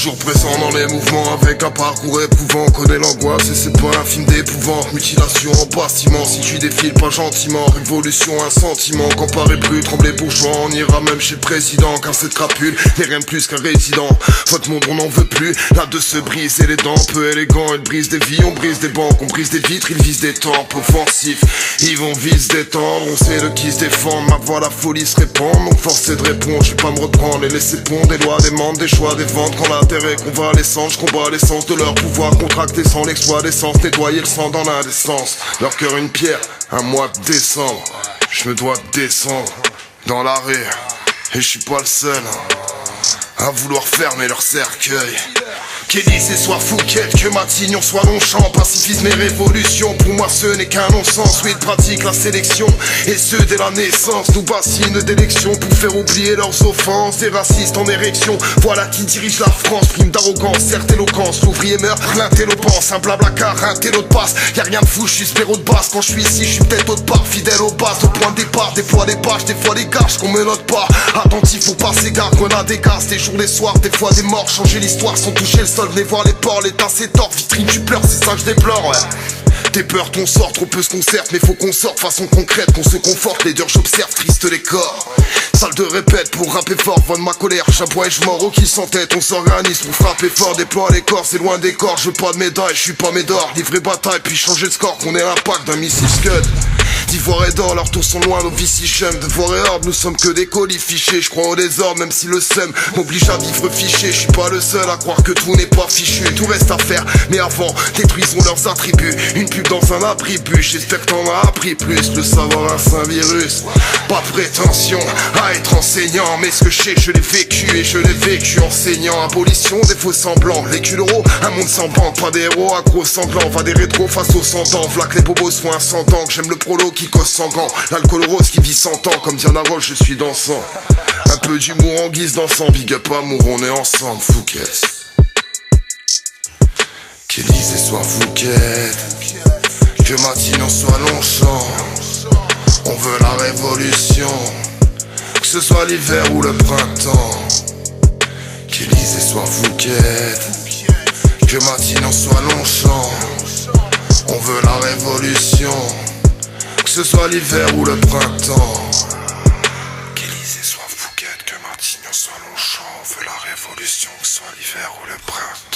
Toujours présent dans les mouvements, avec un parcours éprouvant. On connaît l'angoisse et c'est pas un film d'épouvante. Mutilation en bastiment, si tu défiles pas gentiment. Révolution, un sentiment, comparé plus, trembler bourgeois. On ira même chez le président, car cette crapule n'est rien de plus qu'un résident. Votre monde on n'en veut plus, là de se briser les dents. Peu élégant, il brise des vies, on brise des banques, on brise des vitres, ils visent des temples offensifs. Ils vont vite se détendre, on sait de qui se défendre. Ma voix la folie se répand, donc force est de répondre. Je vais pas me reprendre et laisser pondre des lois, des membres, des choix, des ventes. Quand l'intérêt convalescence, je combats l'essence de leur pouvoir contracté sans l'exploit d'essence, nettoyer le sang dans l'indécence. Leur cœur une pierre, un mois de décembre. Je me dois descendre dans l'arrêt, et je suis pas le seul à vouloir fermer leur cercueil. Qu'Élysée soit Fouquet, que Matignon soit Longchamp. Pacifisme et révolution, pour moi ce n'est qu'un non-sens. Oui, ils pratiquent la sélection, et ce dès la naissance. Nous bassinent d'élection pour faire oublier leurs offenses. Des racistes en érection, voilà qui dirige la France. Prime d'arrogance, certes éloquence, l'ouvrier meurt, l'intélopence. Un blabla car un télo de passe, y'a rien de fou, je suis spéro de base. Quand je suis ici, je suis peut-être autre part, fidèle aux bases. Au point de départ, des fois des pages, des fois des gages qu'on me note pas. Attentif, faut pas s'égarer, qu'on a des gaz, des jours, des soirs, des fois des morts. Changer l'histoire sans toucher le sol. Venez voir les ports, l'état c'est tort, vitrine tu pleures, c'est ça que je déplore, ouais. T'es peur, ton sort, trop peu se concerte, mais faut qu'on sorte façon concrète, qu'on se conforte, les durs j'observe, triste les corps. Salle de répète pour rapper fort, voix de ma colère, chabois et je mords, qui s'entête, on s'organise pour frapper fort, déploie les corps, c'est loin des corps, je veux pas de médaille, je suis pas médor, livrer bataille, puis changer de score, qu'on ait l'impact d'un missile Scud. D'ivoire et d'or, leurs tours sont loin, nos vies si chum. Devoir et ordre, nous sommes que des colis fichés. Je crois au désordre, même si le seum m'oblige à vivre fiché. Je suis pas le seul à croire que tout n'est pas fichu. Tout reste à faire, mais avant, détruisons leurs attributs. Une pub dans un abribus, j'espère que t'en as appris plus. Le savoir est un virus, pas de prétention à être enseignant. Mais ce que je sais, je l'ai vécu et je l'ai vécu enseignant. Abolition des faux semblants, les culeros, un monde sans banque. Pas des héros accros sanglants, va des rétros face aux cendants. V'là que les bobos soient ascendants, que j'aime le prolo qui cause sans gants, l'alcool rose qui vit 100 ans. Comme Diana Roche, je suis dansant. Un peu d'humour en guise d'encens. Big up amour, on est ensemble, Fouquet. Qu'Élysée soit Fouquet, que Matignon soit Longchamp. On veut la révolution, que ce soit l'hiver ou le printemps. Qu'Élysée soit Fouquet, que Matignon soit Longchamp. On veut la révolution, que ce soit l'hiver ou le printemps. Qu'Élysée soit Fouquet, que Matignon soit Longchamp. On veut la révolution, que ce soit l'hiver ou le printemps.